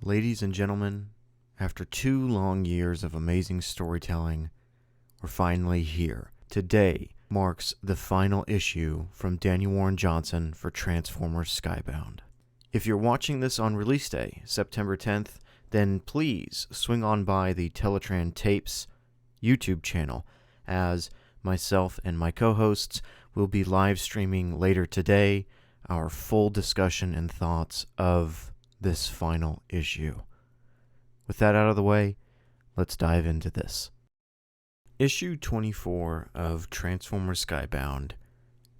Ladies and gentlemen, after 2 long years of amazing storytelling, we're finally here. Today marks the final issue from Daniel Warren Johnson for Transformers Skybound. If you're watching this on release day, September 10th, then please swing on by the Teletran Tapes YouTube channel, as myself and my co-hosts will be live streaming later today our full discussion and thoughts of this final issue. With that out of the way, let's dive into this. Issue 24 of Transformers Skybound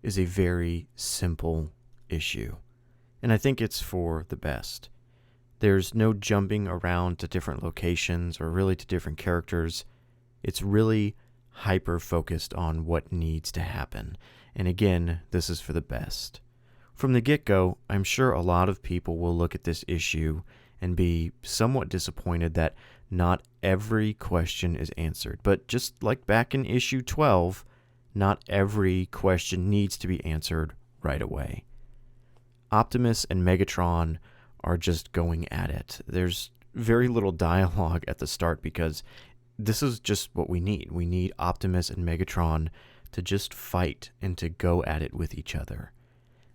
is a very simple issue, and I think it's for the best. There's no jumping around to different locations or really to different characters. It's really hyper-focused on what needs to happen, and again, this is for the best. From the get-go, I'm sure a lot of people will look at this issue and be somewhat disappointed that not every question is answered. But just like back in issue 12, not every question needs to be answered right away. Optimus and Megatron are just going at it. There's very little dialogue at the start because this is just what we need. We need Optimus and Megatron to just fight and to go at it with each other.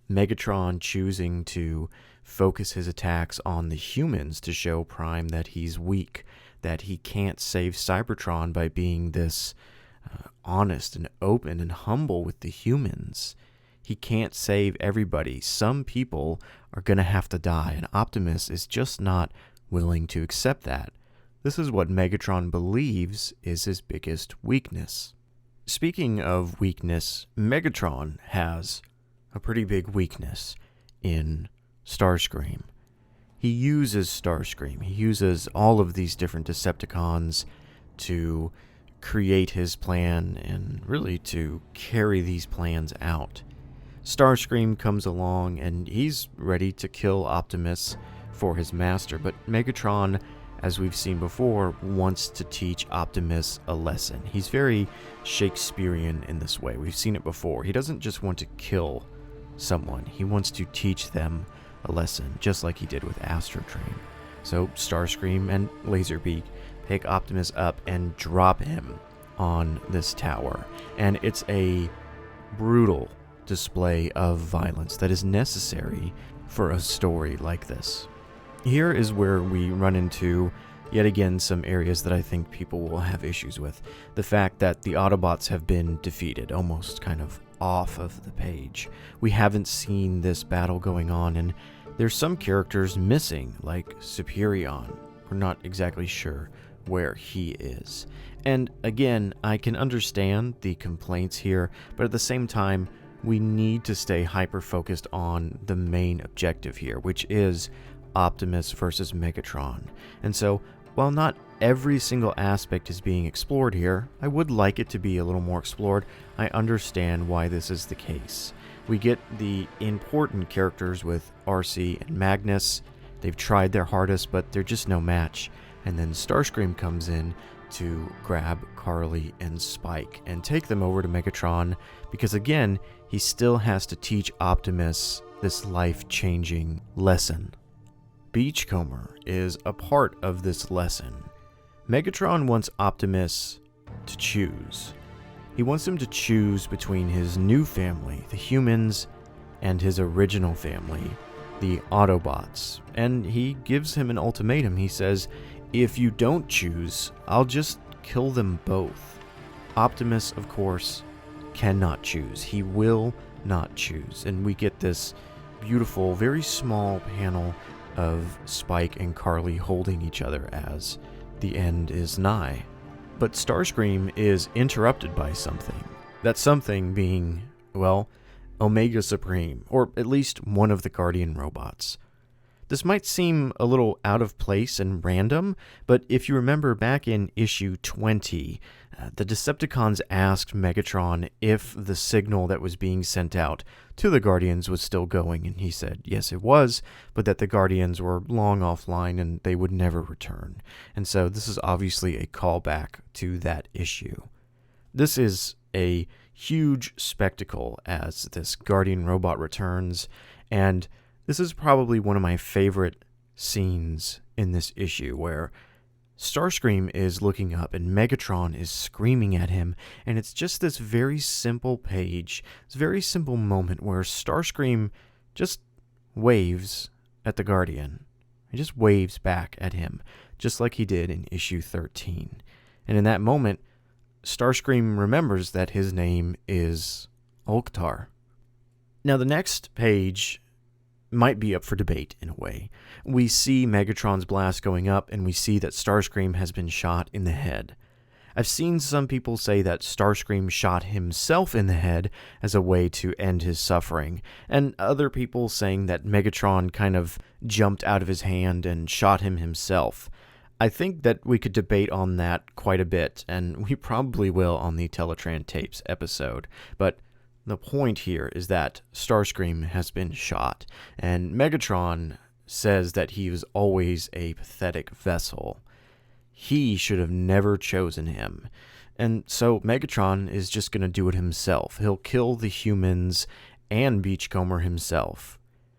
Megatron choosing to focus his attacks on the humans to show Prime that he's weak, that he can't save Cybertron by being this honest and open and humble with the humans. He can't save everybody. Some people are going to have to die, and Optimus is just not willing to accept that. This is what Megatron believes is his biggest weakness. Speaking of weakness, Megatron has a pretty big weakness in Starscream. He uses Starscream. He uses all of these different Decepticons to create his plan and really to carry these plans out. Starscream comes along and he's ready to kill Optimus for his master, but Megatron, as we've seen before, wants to teach Optimus a lesson. He's very Shakespearean in this way. We've seen it before. He doesn't just want to kill someone. He wants to teach them a lesson, just like he did with Astrotrain. So Starscream and Laserbeak pick Optimus up and drop him on this tower. And it's a brutal display of violence that is necessary for a story like this. Here is where we run into, yet again, some areas that I think people will have issues with. The fact that the Autobots have been defeated, almost kind of off of the page. We haven't seen this battle going on, and there's some characters missing, like Superion. We're not exactly sure where he is. And again, I can understand the complaints here, but at the same time, we need to stay hyper-focused on the main objective here, which is Optimus versus Megatron. And so, while not every single aspect is being explored here, I would like it to be a little more explored. I understand why this is the case. We get the important characters with RC and Magnus. They've tried their hardest, but they're just no match. And then Starscream comes in to grab Carly and Spike and take them over to Megatron because, again, he still has to teach Optimus this life-changing lesson. Beachcomber is a part of this lesson. Megatron wants Optimus to choose. He wants him to choose between his new family, the humans, and his original family, the Autobots. And he gives him an ultimatum. He says, if you don't choose, I'll just kill them both. Optimus, of course, cannot choose. He will not choose. And we get this beautiful, very small panel of Spike and Carly holding each other as the end is nigh. But Starscream is interrupted by something. That something being, well, Omega Supreme, or at least one of the Guardian robots. This might seem a little out of place and random, but if you remember back in issue 20, the Decepticons asked Megatron if the signal that was being sent out to the Guardians was still going, and he said yes it was, but that the Guardians were long offline and they would never return. And so this is obviously a callback to that issue. This is a huge spectacle as this Guardian robot returns, and this is probably one of my favorite scenes in this issue where Starscream is looking up and Megatron is screaming at him, and it's just this very simple page, this very simple moment where Starscream just waves at the Guardian. He just waves back at him, just like he did in issue 13. And in that moment, Starscream remembers that his name is Oktar. Now, the next page might be up for debate in a way. We see Megatron's blast going up, and we see that Starscream has been shot in the head. I've seen some people say that Starscream shot himself in the head as a way to end his suffering, and other people saying that Megatron kind of jumped out of his hand and shot him himself. I think that we could debate on that quite a bit, and we probably will on the Teletran Tapes episode, but the point here is that Starscream has been shot, and Megatron says that he was always a pathetic vessel. He should have never chosen him. And so Megatron is just going to do it himself. He'll kill the humans and Beachcomber himself.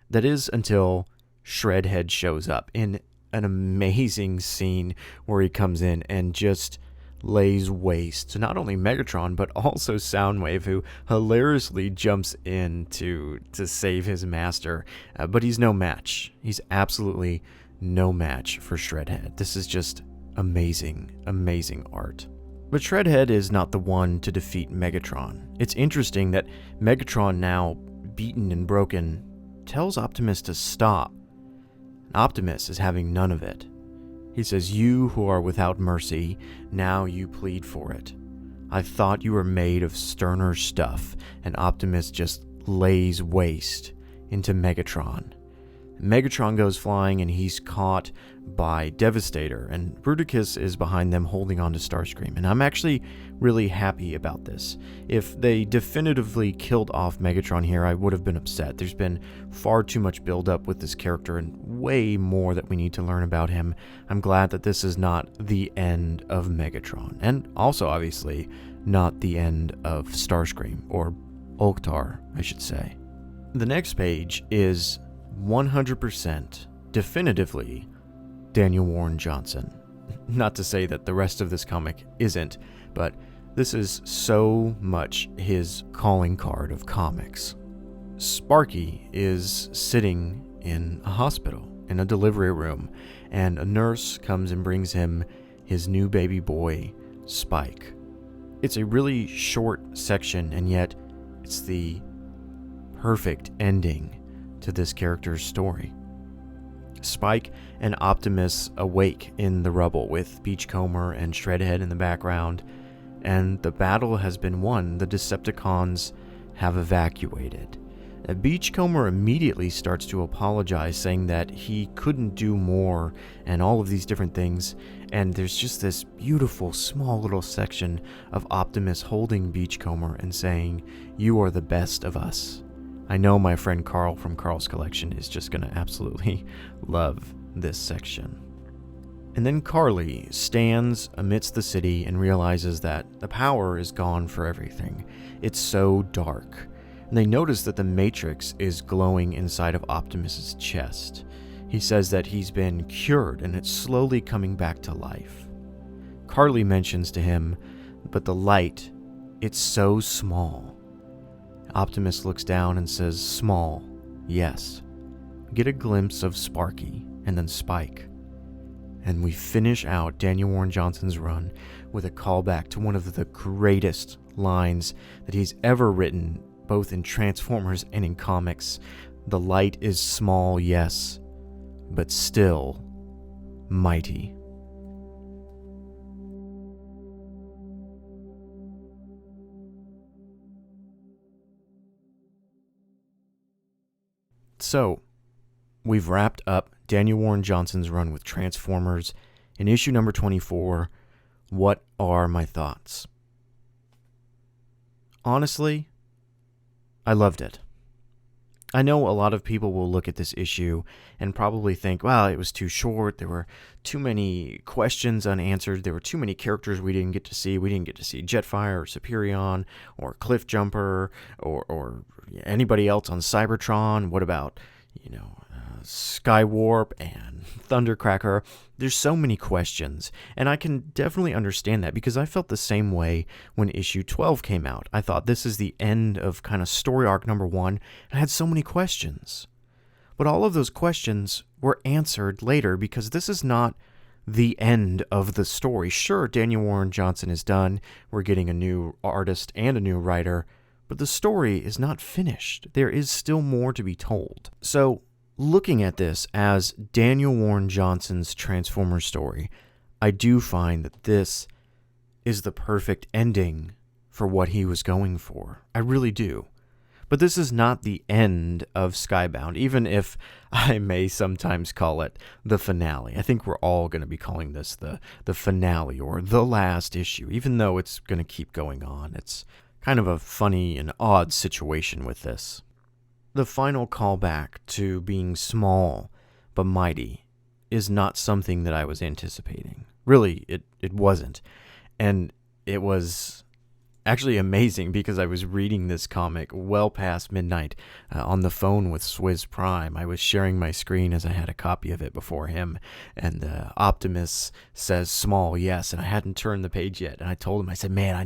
That is until Shredhead shows up in an amazing scene where he comes in and just lays waste to not only Megatron but also Soundwave, who hilariously jumps in to save his master, but he's no match. He's absolutely no match for Shredhead. This is just amazing art. But Shredhead is not the one to defeat Megatron. It's interesting that Megatron, now beaten and broken, tells Optimus to stop. Optimus is having none of it. He says, "You who are without mercy, now you plead for it. I thought you were made of sterner stuff," and Optimus just lays waste into Megatron. Megatron goes flying, and he's caught by Devastator, and Bruticus is behind them holding on to Starscream, and I'm actually really happy about this. If they definitively killed off Megatron here, I would have been upset. There's been far too much build-up with this character, and way more that we need to learn about him. I'm glad that this is not the end of Megatron, and also, obviously, not the end of Starscream, or Oktar, I should say. The next page is 100% definitively Daniel Warren Johnson. Not to say that the rest of this comic isn't, but this is so much his calling card of comics. Sparky is sitting in a hospital, in a delivery room, and a nurse comes and brings him his new baby boy, Spike. It's a really short section, and yet it's the perfect ending to this character's story. Spike and Optimus awake in the rubble with Beachcomber and Shredhead in the background, and the battle has been won. The Decepticons have evacuated. Beachcomber immediately starts to apologize, saying that he couldn't do more and all of these different things, and there's just this beautiful small little section of Optimus holding Beachcomber and saying, "You are the best of us." I know my friend Carl from Carl's Collection is just going to absolutely love this section. And then Carly stands amidst the city and realizes that the power is gone for everything. It's so dark. And they notice that the Matrix is glowing inside of Optimus's chest. He says that he's been cured and it's slowly coming back to life. Carly mentions to him, "But the light, it's so small." Optimus looks down and says, "Small, yes." We get a glimpse of Sparky and then Spike. And we finish out Daniel Warren Johnson's run with a callback to one of the greatest lines that he's ever written, both in Transformers and in comics. "The light is small, yes, but still mighty." So, we've wrapped up Daniel Warren Johnson's run with Transformers in issue number 24. What are my thoughts? Honestly, I loved it. I know a lot of people will look at this issue and probably think, well, it was too short, there were too many questions unanswered, there were too many characters we didn't get to see. We didn't get to see Jetfire or Superion or Cliffjumper or anybody else on Cybertron. What about, Skywarp and Thundercracker. There's so many questions, and I can definitely understand that because I felt the same way when issue 12 came out. I thought this is the end of kind of story arc number 1, and I had so many questions. But all of those questions were answered later because this is not the end of the story. Sure, Daniel Warren Johnson is done. We're getting a new artist and a new writer, but the story is not finished. There is still more to be told. So, looking at this as Daniel Warren Johnson's Transformers story, I do find that this is the perfect ending for what he was going for. I really do. But this is not the end of Skybound, even if I may sometimes call it the finale. I think we're all going to be calling this the finale or the last issue, even though it's going to keep going on. It's kind of a funny and odd situation with this. The final callback to being small but mighty is not something that I was anticipating. Really, it wasn't. And it was actually amazing because I was reading this comic well past midnight on the phone with Swizz Prime. I was sharing my screen as I had a copy of it before him, and Optimus says small, yes, and I hadn't turned the page yet, and I told him, I said, man, I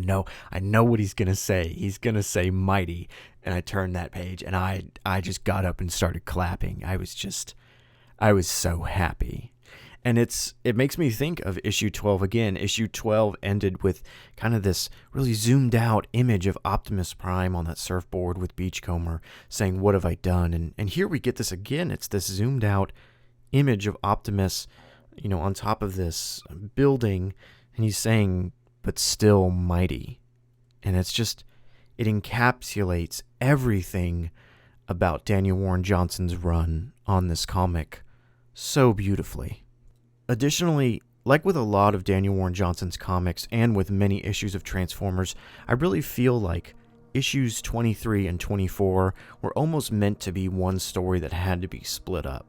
know what he's gonna say. He's gonna say mighty, and I turned that page, and I just got up and started clapping. I was so happy. And it makes me think of issue 12 again. Issue 12 ended with kind of this really zoomed out image of Optimus Prime on that surfboard with Beachcomber saying, what have I done? And here we get this again. It's this zoomed out image of Optimus, on top of this building, and he's saying, but still mighty. And it encapsulates everything about Daniel Warren Johnson's run on this comic so beautifully. Additionally, like with a lot of Daniel Warren Johnson's comics and with many issues of Transformers, I really feel like issues 23 and 24 were almost meant to be one story that had to be split up.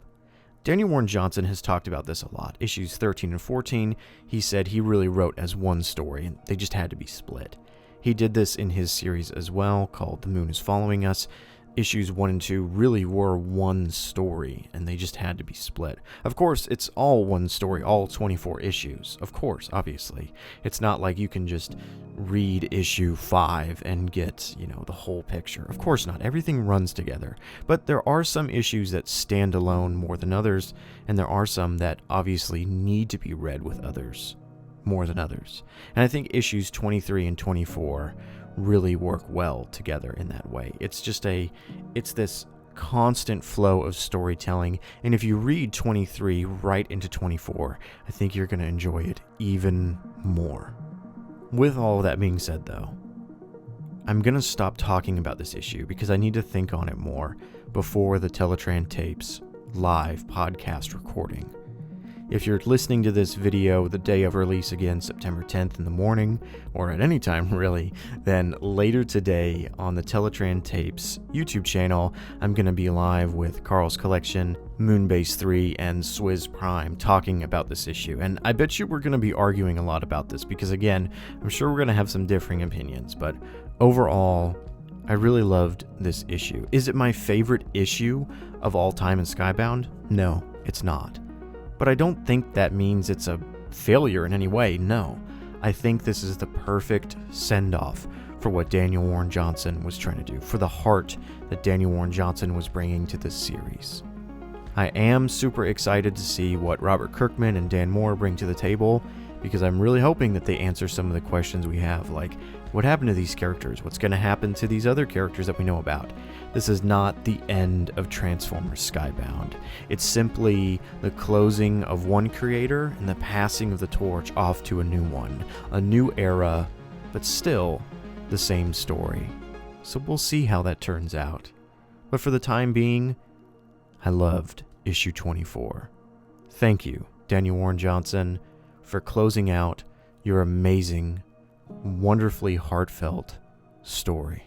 Daniel Warren Johnson has talked about this a lot. Issues 13 and 14, he said he really wrote as one story, and they just had to be split. He did this in his series as well, called The Moon is Following Us. Issues 1 and 2 really were one story, and they just had to be split. Of course, it's all one story, all 24 issues. Of course, obviously. It's not like you can just read issue 5 and get, the whole picture. Of course not. Everything runs together. But there are some issues that stand alone more than others, and there are some that obviously need to be read with others more than others. And I think issues 23 and 24 really work well together in that way. It's this constant flow of storytelling, and if you read 23 right into 24, I think you're going to enjoy it even more. With all of that being said, though, I'm going to stop talking about this issue because I need to think on it more before the Teletran Tapes live podcast recording. If you're listening to this video the day of release, again, September 10th in the morning, or at any time really, then later today on the Teletran Tapes YouTube channel, I'm going to be live with Carl's Collection, Moonbase 3, and Swizz Prime talking about this issue. And I bet you we're going to be arguing a lot about this because, again, I'm sure we're going to have some differing opinions. But overall, I really loved this issue. Is it my favorite issue of all time in Skybound? No, it's not. But I don't think that means it's a failure in any way, no. I think this is the perfect send-off for what Daniel Warren Johnson was trying to do, for the heart that Daniel Warren Johnson was bringing to this series. I am super excited to see what Robert Kirkman and Dan Moore bring to the table, because I'm really hoping that they answer some of the questions we have, like, what happened to these characters? What's going to happen to these other characters that we know about? This is not the end of Transformers Skybound. It's simply the closing of one creator and the passing of the torch off to a new one. A new era, but still the same story. So we'll see how that turns out. But for the time being, I loved issue 24. Thank you, Daniel Warren Johnson, for closing out your amazing, wonderfully heartfelt story.